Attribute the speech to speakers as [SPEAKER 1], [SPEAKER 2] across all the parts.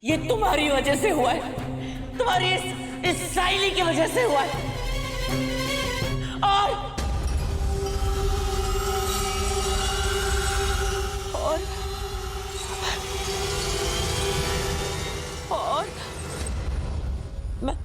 [SPEAKER 1] ये तुम्हारी वजह से हुआ है, तुम्हारी इस साइली की वजह से हुआ है। और मैं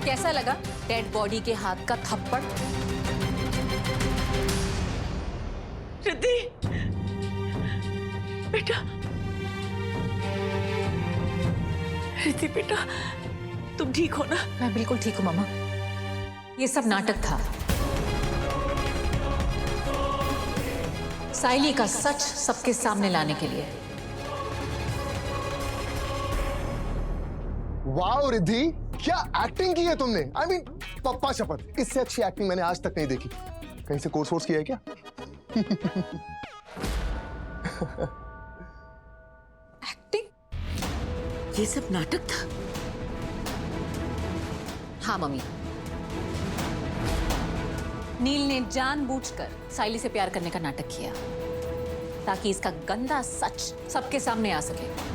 [SPEAKER 2] कैसा लगा डेड बॉडी के हाथ का थप्पड़?
[SPEAKER 1] रिद्धि, बेटा, रिद्धि बेटा, तुम ठीक हो ना?
[SPEAKER 2] मैं बिल्कुल ठीक हूँ मामा। ये सब नाटक था। साइली का सच सबके सामने लाने के लिए।
[SPEAKER 3] वाह रिद्धि, क्या एक्टिंग की है तुमने। I mean, पप्पा शपथ, इससे अच्छी एक्टिंग मैंने आज तक नहीं देखी। कहीं से कोर्स वोर्स किया है क्या?
[SPEAKER 2] एक्टिंग?
[SPEAKER 1] ये सब नाटक था?
[SPEAKER 2] हाँ मम्मी। नील ने जानबूझकर साइली से प्यार करने का नाटक किया ताकि इसका गंदा सच सबके सामने आ सके।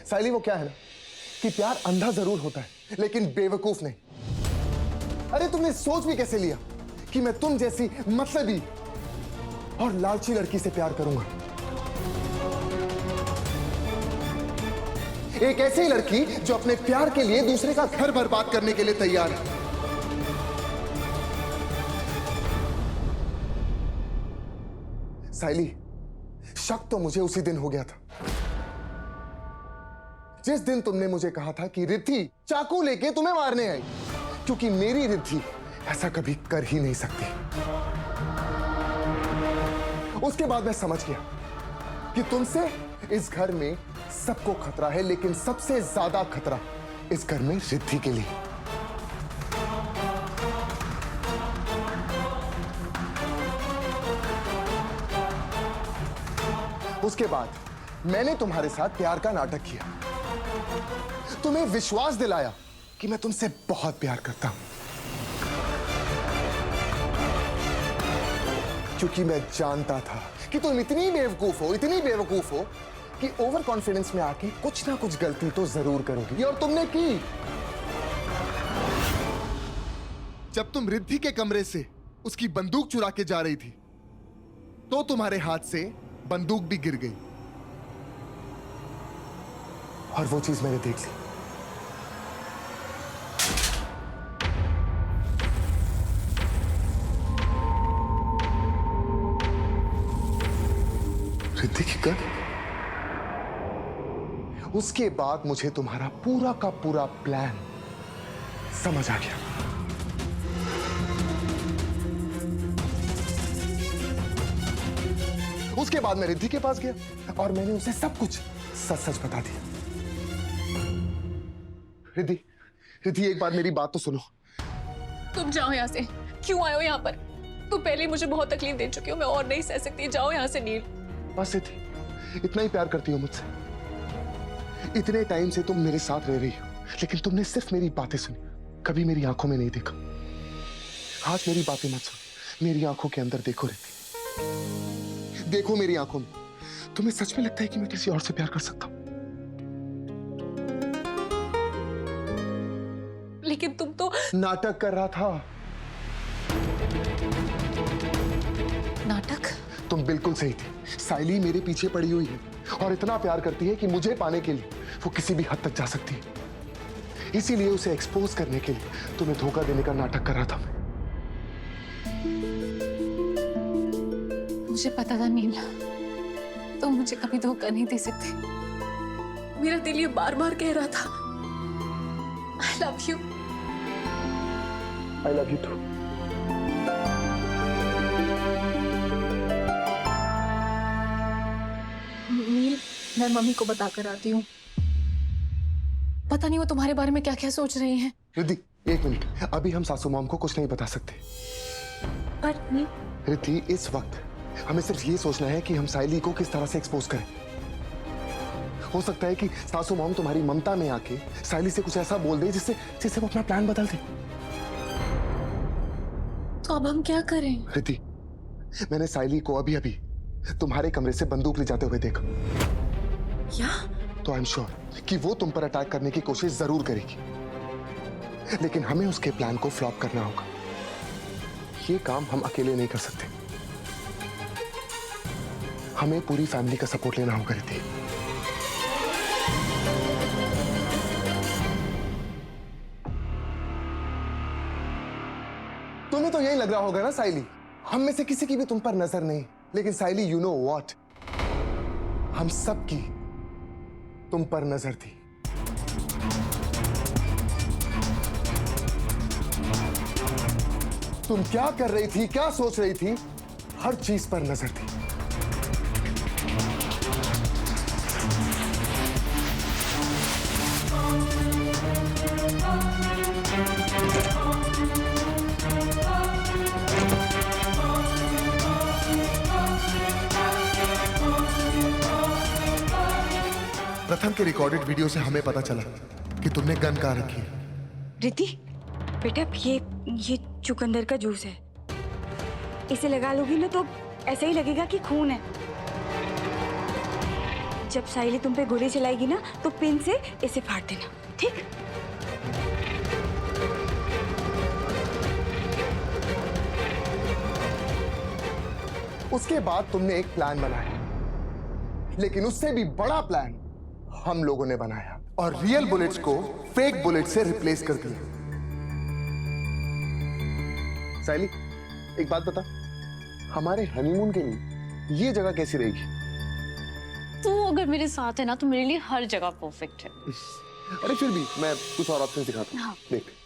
[SPEAKER 3] साइली, वो क्या है ना कि प्यार अंधा जरूर होता है लेकिन बेवकूफ नहीं। अरे तुमने सोच भी कैसे लिया कि मैं तुम जैसी मतलबी और लालची लड़की से प्यार करूंगा? एक ऐसी लड़की जो अपने प्यार के लिए दूसरे का घर बर्बाद करने के लिए तैयार है। साइली, शक तो मुझे उसी दिन हो गया था जिस दिन तुमने मुझे कहा था कि रिद्धि चाकू लेके तुम्हें मारने आई, क्योंकि मेरी रिद्धि ऐसा कभी कर ही नहीं सकती। उसके बाद मैं समझ गया कि तुमसे इस घर में सबको खतरा है, लेकिन सबसे ज्यादा खतरा इस घर में रिद्धि के लिए। उसके बाद मैंने तुम्हारे साथ प्यार का नाटक किया, तुम्हें विश्वास दिलाया कि मैं तुमसे बहुत प्यार करता हूं, क्योंकि मैं जानता था कि तुम इतनी बेवकूफ हो कि ओवर कॉन्फिडेंस में आके कुछ ना कुछ गलती तो जरूर करोगी, और तुमने की। जब तुम रिद्धि के कमरे से उसकी बंदूक चुरा के जा रही थी तो तुम्हारे हाथ से बंदूक भी गिर गई, और वो चीज मैंने देख ली। रिद्धि की गन। उसके बाद मुझे तुम्हारा पूरा का पूरा प्लान समझ आ गया। उसके बाद मैं रिद्धि के पास गया और मैंने उसे सब कुछ सच सच बता दिया। रिद्धि, रिद्धि, एक बार मेरी बात तो सुनो।
[SPEAKER 4] तुम जाओ यहाँ से। क्यों आए हो यहाँ पर? तुम पहले ही मुझे बहुत तकलीफ दे चुकी हो, मैं और नहीं सह सकती। जाओ यहाँ से नील।
[SPEAKER 3] बस रिद्धि, इतना ही प्यार करती हो मुझसे। इतने टाइम से तुम मेरे साथ रह रही हो, लेकिन तुमने सिर्फ मेरी बातें सुनी, कभी मेरी आंखों में नहीं देखा। आज मेरी बातें मत सुनो, मेरी आंखों के अंदर देखो रिद्धि, देखो मेरी आंखों में। तुम्हें सच में लगता है कि मैं किसी और से प्यार कर सकता हूं?
[SPEAKER 4] लेकिन तुम तो
[SPEAKER 3] नाटक कर रहा था।
[SPEAKER 2] नाटक?
[SPEAKER 3] तुम बिल्कुल सही थी। साइली मेरे पीछे पड़ी हुई है और इतना प्यार करती है कि मुझे पाने के लिए वो किसी भी हद तक जा सकती है। इसीलिए उसे एक्सपोज करने के लिए तुम्हें धोखा देने का नाटक कर रहा था मैं।
[SPEAKER 4] मुझे पता था नील, तुम मुझे कभी धोखा नहीं दे सकते। मेरा दिल ये बार बार कह रहा था, I love you.
[SPEAKER 3] I love you too.
[SPEAKER 4] Neel, मैं मम्मी को बता कर आती हूँ। पता नहीं वो तुम्हारे बारे में क्या क्या सोच रही हैं।
[SPEAKER 3] रिद्धि, एक मिनट, अभी हम सासू मॉम को कुछ नहीं बता सकते।
[SPEAKER 4] पर नील,
[SPEAKER 3] रिद्धि, इस वक्त हमें सिर्फ ये सोचना है कि हम साइली को किस तरह से एक्सपोज करें। हो सकता है कि सासू मॉम तुम्हारी ममता में आके साइली से कुछ ऐसा बोल दे जिससे जिससे वो अपना प्लान बदल दे।
[SPEAKER 4] तो अब हम क्या करें?
[SPEAKER 3] रिद्धि, मैंने साइली को अभी अभी तुम्हारे कमरे से बंदूक ले जाते हुए देखा।
[SPEAKER 4] क्या?
[SPEAKER 3] तो आई एम श्योर कि वो तुम पर अटैक करने की कोशिश जरूर करेगी, लेकिन हमें उसके प्लान को फ्लॉप करना होगा। ये काम हम अकेले नहीं कर सकते, हमें पूरी फैमिली का सपोर्ट लेना होगा। रिद्धि, तुम्हें तो यही लग रहा होगा ना साइली, हम में से किसी की भी तुम पर नजर नहीं, लेकिन साइली, यू नो व्हाट, हम सब की तुम पर नजर थी। तुम क्या कर रही थी, क्या सोच रही थी, हर चीज पर नजर थी। प्रथम के रिकॉर्डेड वीडियो से हमें पता चला कि तुमने गन कहाँ रखी है।
[SPEAKER 5] रिद्धि, बेटा ये चुकंदर का जूस है, इसे लगा लोगी ना तो ऐसा ही लगेगा कि खून है। जब साइली तुम पे गोली चलाएगी ना तो पिन से इसे फाड़ देना, ठीक?
[SPEAKER 3] उसके बाद तुमने एक प्लान बनाया, लेकिन उससे भी बड़ा प्लान हम लोगों ने बनाया और रियल बुलेट्स को फेक बुलेट से रिप्लेस कर दिया। साइली, एक बात बता, हमारे हनीमून के लिए ये जगह कैसी रहेगी?
[SPEAKER 6] तू अगर मेरे साथ है ना तो मेरे लिए हर जगह परफेक्ट है।
[SPEAKER 3] अरे फिर भी मैं कुछ और ऑप्शन दिखाता हूँ।
[SPEAKER 6] हाँ।
[SPEAKER 3] देख,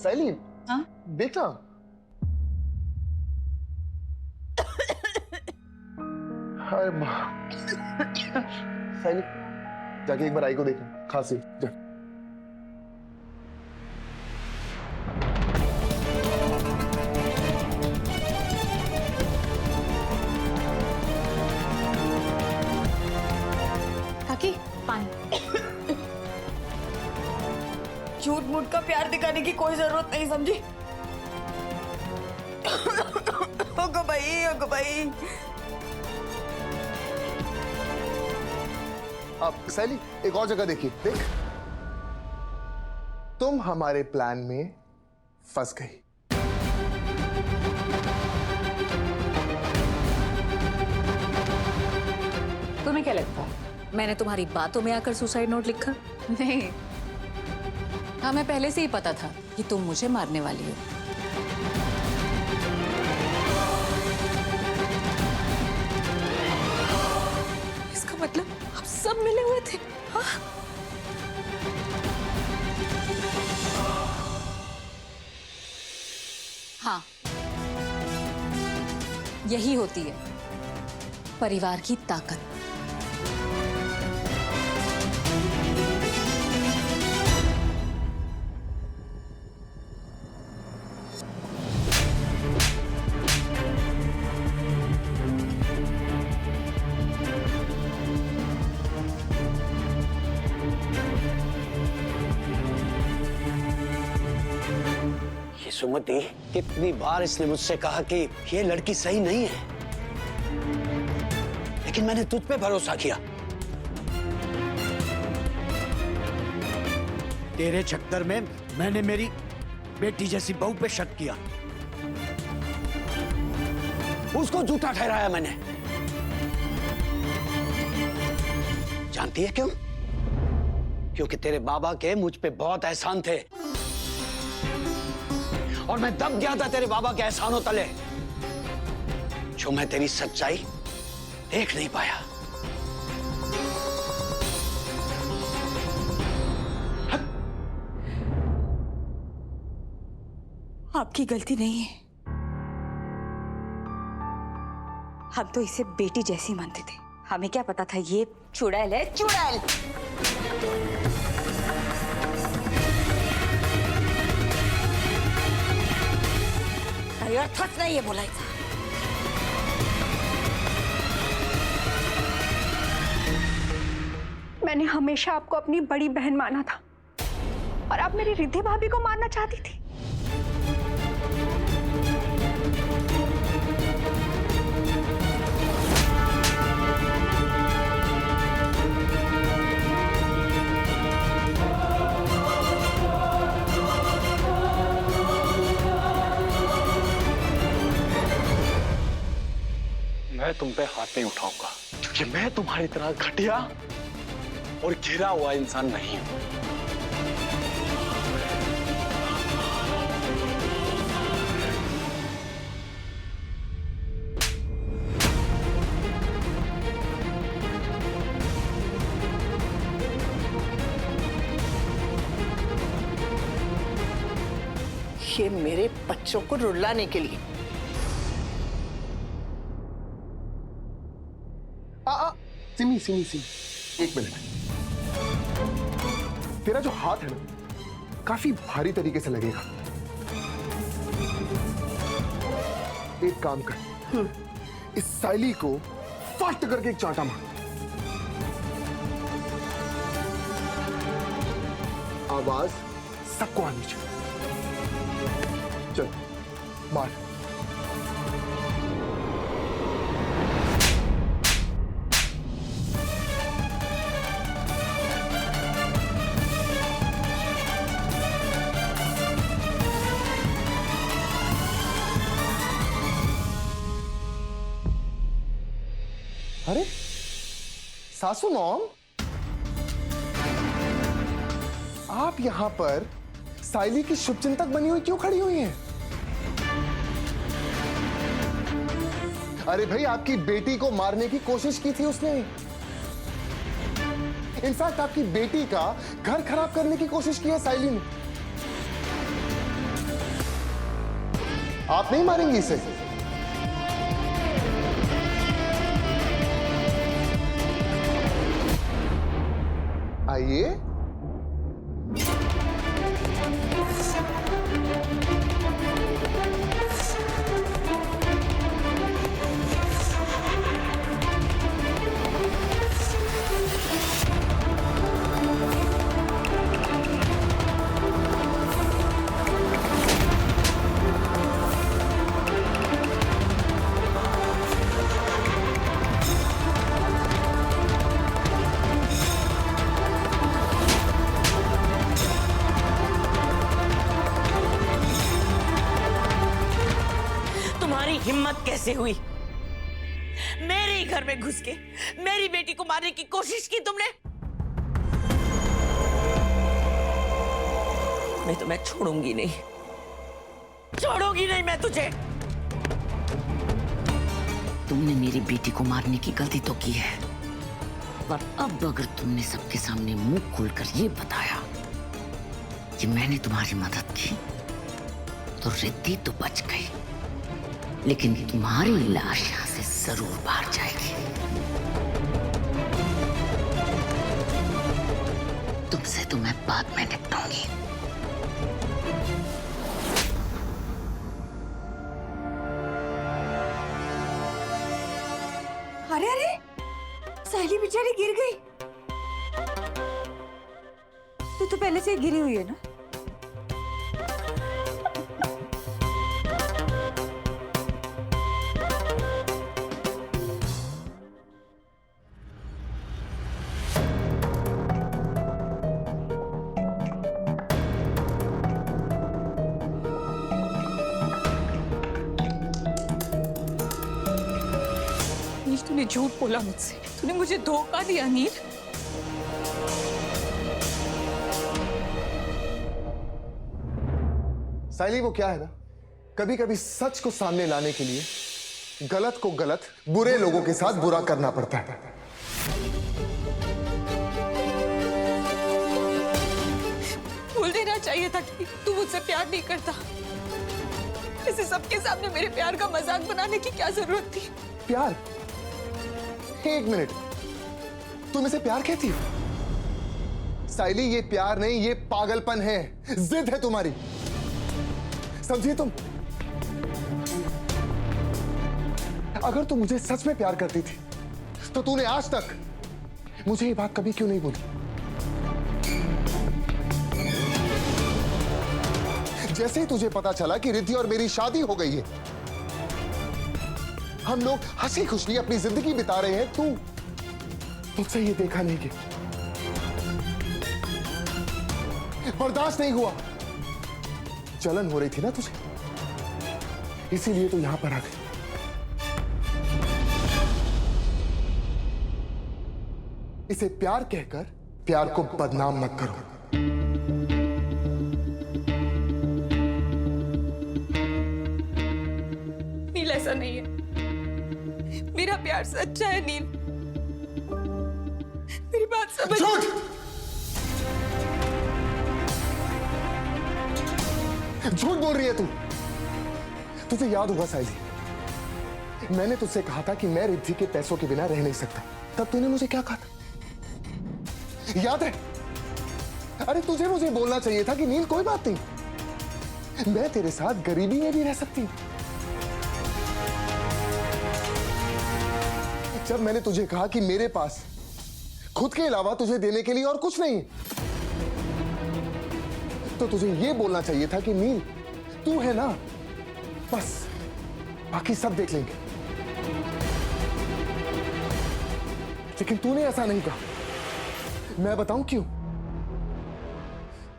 [SPEAKER 3] साइली,
[SPEAKER 6] हाँ?
[SPEAKER 3] देख ना। हाय माँ। साइली, जाके एक बार आई को देखना, खांसी जा।
[SPEAKER 4] काकी, पानी।
[SPEAKER 5] झूठ मूठ का प्यार दिखाने की कोई जरूरत नहीं, समझी? ओगो भाई।
[SPEAKER 3] अब सैली, एक और जगह देखिए, देख, तुम हमारे प्लान में फंस गई।
[SPEAKER 2] तुम्हें क्या लगता है मैंने तुम्हारी बातों में आकर सुसाइड नोट लिखा? नहीं, हमें पहले से ही पता था कि तुम मुझे मारने वाली हो।
[SPEAKER 4] इसका मतलब आप सब मिले हुए थे? हाँ?
[SPEAKER 2] हाँ, यही होती है परिवार की ताकत।
[SPEAKER 7] सुमति, कितनी बार इसने मुझसे कहा कि ये लड़की सही नहीं है, लेकिन मैंने तुझ पे भरोसा किया। तेरे चक्कर में मैंने मेरी बेटी जैसी बहू पे शक किया, उसको झूठा ठहराया मैंने। जानती है क्यों? क्योंकि तेरे बाबा के मुझ पे बहुत एहसान थे और मैं दब गया था तेरे बाबा के एहसानों तले, जो मैं तेरी सच्चाई देख नहीं पाया।
[SPEAKER 5] आपकी गलती नहीं है। हम तो इसे बेटी जैसी मानते थे। हमें क्या पता था ये चुड़ैल है, चुड़ैल। अर्थात नहीं ये बोलायचा।
[SPEAKER 8] मैंने हमेशा आपको अपनी बड़ी बहन माना था और आप मेरी रिद्धि भाभी को मारना चाहती थी।
[SPEAKER 9] मैं तुम पे हाथ नहीं उठाऊंगा, क्योंकि मैं तुम्हारी तरह घटिया और घिरा हुआ इंसान नहीं हूं।
[SPEAKER 1] ये मेरे बच्चों को रुलाने के लिए।
[SPEAKER 3] सिमी सिमी सिमी, एक मिनट। तेरा जो हाथ है ना, काफी भारी तरीके से लगेगा। एक काम कर, इस साइली को फट करके एक चांटा मार। आवाज सबको आनी चाहिए। चल मार। अरे सासू मॉम, आप यहां पर साइली की शुभचिंतक बनी हुई क्यों खड़ी हुई हैं? अरे भाई, आपकी बेटी को मारने की कोशिश की थी उसने। इनफैक्ट आपकी बेटी का घर खराब करने की कोशिश की है साइली ने। आप नहीं मारेंगी इसे? आइए।
[SPEAKER 1] हिम्मत कैसे हुई? मेरे ही घर में घुस के मेरी बेटी को मारने की कोशिश की तुमने? मैं तो छोड़ूंगी नहीं, छोड़ूंगी नहीं मैं तुझे।
[SPEAKER 10] तुमने मेरी बेटी को मारने की गलती तो की है, पर अब अगर तुमने सबके सामने मुंह खोलकर ये बताया कि मैंने तुम्हारी मदद की, तो रिद्धि तो बच गई, लेकिन तुम्हारी लाश यहाँ से जरूर बाहर जाएगी। तुमसे तो मैं बाद में निपटूंगी।
[SPEAKER 5] अरे अरे, सायली बेचारी गिर गई। तू तो पहले से गिरी हुई है ना।
[SPEAKER 4] नील, तूने झूठ बोला मुझसे, तूने मुझे धोखा दिया नील।
[SPEAKER 3] साइली, वो क्या है ना, कभी कभी सच को सामने लाने के लिए गलत को गलत, बुरे लोगों के साथ बुरा करना पड़ता है।
[SPEAKER 4] बोल देना चाहिए था कि तू मुझसे प्यार नहीं करता। इसे सबके सामने मेरे प्यार का मजाक बनाने की क्या जरूरत थी?
[SPEAKER 3] प्यार? एक मिनट, तुम इसे प्यार कहती हो? साइली, ये प्यार नहीं, ये पागलपन है, जिद है तुम्हारी, समझी तुम? अगर तू मुझे सच में प्यार करती थी तो तूने आज तक मुझे ये बात कभी क्यों नहीं बोली? जैसे ही तुझे पता चला कि रिद्धि और मेरी शादी हो गई है, हम लोग हंसी खुशी अपनी जिंदगी बिता रहे हैं, तुझसे ये देखा नहीं कि बर्दाश्त नहीं हुआ, जलन हो रही थी ना तुझे, इसीलिए तो यहां पर आ गई। इसे प्यार कहकर प्यार को बदनाम मत करो।
[SPEAKER 4] नील, ऐसा नहीं है, मेरा प्यार सच्चा है नील, मेरी बात समझ।
[SPEAKER 3] झूठ! झूठ बोल रही है तू। तुझे याद होगा साइली, मैंने तुझसे कहा था कि मैं रिद्धि के पैसों के बिना रह नहीं सकता। तब तूने मुझे क्या कहा था, याद है? अरे तुझे मुझे बोलना चाहिए था कि नील, कोई बात नहीं, मैं तेरे साथ गरीबी में भी रह सकती हूं। जब मैंने तुझे कहा कि मेरे पास खुद के अलावा तुझे देने के लिए और कुछ नहीं, तो तुझे यह बोलना चाहिए था कि नील, तू है ना, बस बाकी सब देख लेंगे। लेकिन तूने ऐसा नहीं कहा। मैं बताऊं क्यों?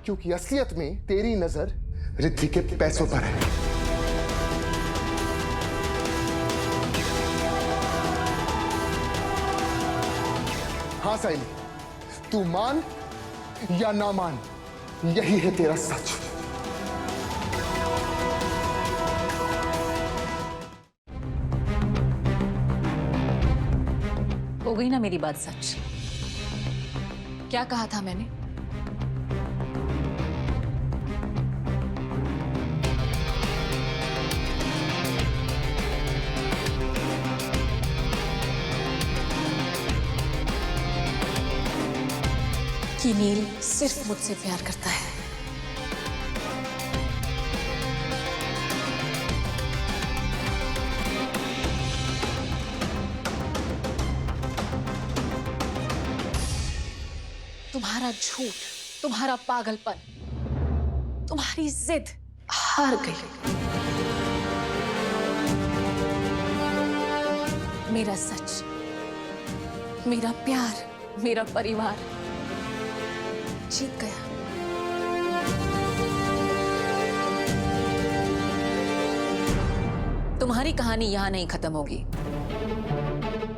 [SPEAKER 3] क्योंकि असलियत में तेरी नजर रिद्धि के पैसों पर है। हाँ साइली, तू मान या ना मान, यही है तेरा सच।
[SPEAKER 2] हो गई ना मेरी बात सच? क्या कहा था मैंने? कि नील सिर्फ मुझसे प्यार करता है। तुम्हारा झूठ, तुम्हारा पागलपन, तुम्हारी जिद हार गई। मेरा सच, मेरा प्यार, मेरा परिवार जीत गया। तुम्हारी कहानी यहां नहीं खत्म होगी।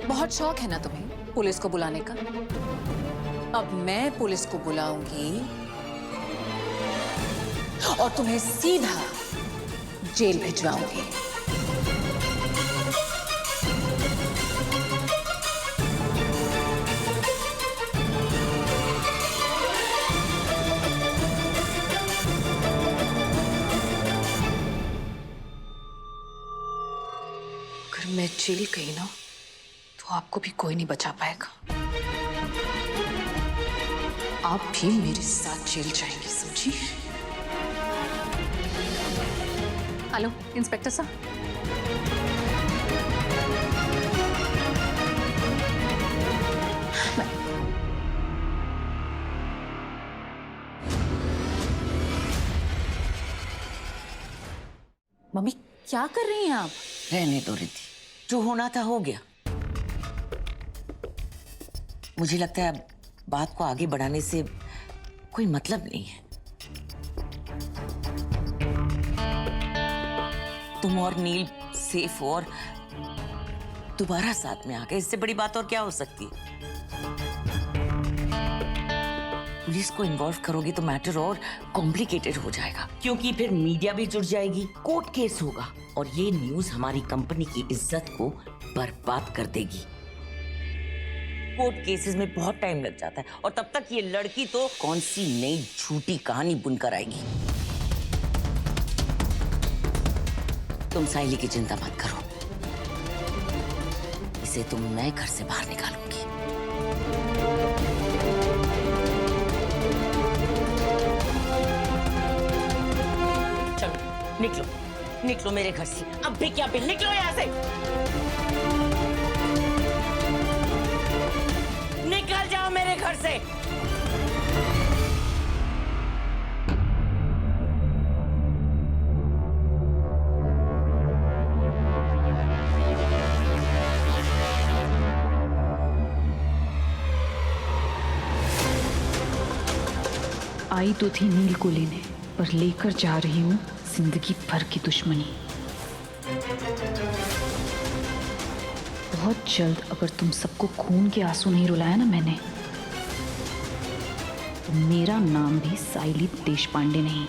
[SPEAKER 2] बहुत शौक है ना तुम्हें पुलिस को बुलाने का? अब मैं पुलिस को बुलाऊंगी और तुम्हें सीधा जेल भिजवाऊंगी।
[SPEAKER 10] अगर मैं
[SPEAKER 4] जेल गई ना तो आपको भी कोई नहीं बचा पाएगा। आप भी मेरे साथ जेल जाएंगे, समझी? हेलो इंस्पेक्टर साहब।
[SPEAKER 2] मम्मी क्या कर रही हैं आप?
[SPEAKER 10] रहने दो रिद्धि, जो होना था हो गया। मुझे लगता है अब बात को आगे बढ़ाने से कोई मतलब नहीं है। तुम और नील सेफ हो और दोबारा साथ में आ गए, इससे बड़ी बात और क्या हो सकती है? पुलिस को इन्वॉल्व करोगे तो मैटर और कॉम्प्लिकेटेड हो जाएगा, क्योंकि फिर मीडिया भी जुड़ जाएगी, कोर्ट केस होगा और ये न्यूज़ हमारी कंपनी की इज्जत को बर्बाद कर देगी। कोर्ट केसेस में बहुत टाइम लग जाता है और तब तक ये लड़की तो कौन सी नई झूठी कहानी बुनकर आएगी। तुम साइली की चिंता मत करो, इसे तो मैं घर से बाहर निकालूंगी। चलो निकलो, निकलो मेरे घर से, अब भी क्या भी निकलो यहाँ से। निकल जाओ मेरे घर से।
[SPEAKER 11] आई तो थी नील को लेने, पर लेकर जा रही हूँ जिंदगी भर की दुश्मनी। बहुत जल्द अगर तुम सबको खून के आंसू नहीं रुलाया ना मैंने, तो मेरा नाम भी साइली देशपांडे नहीं।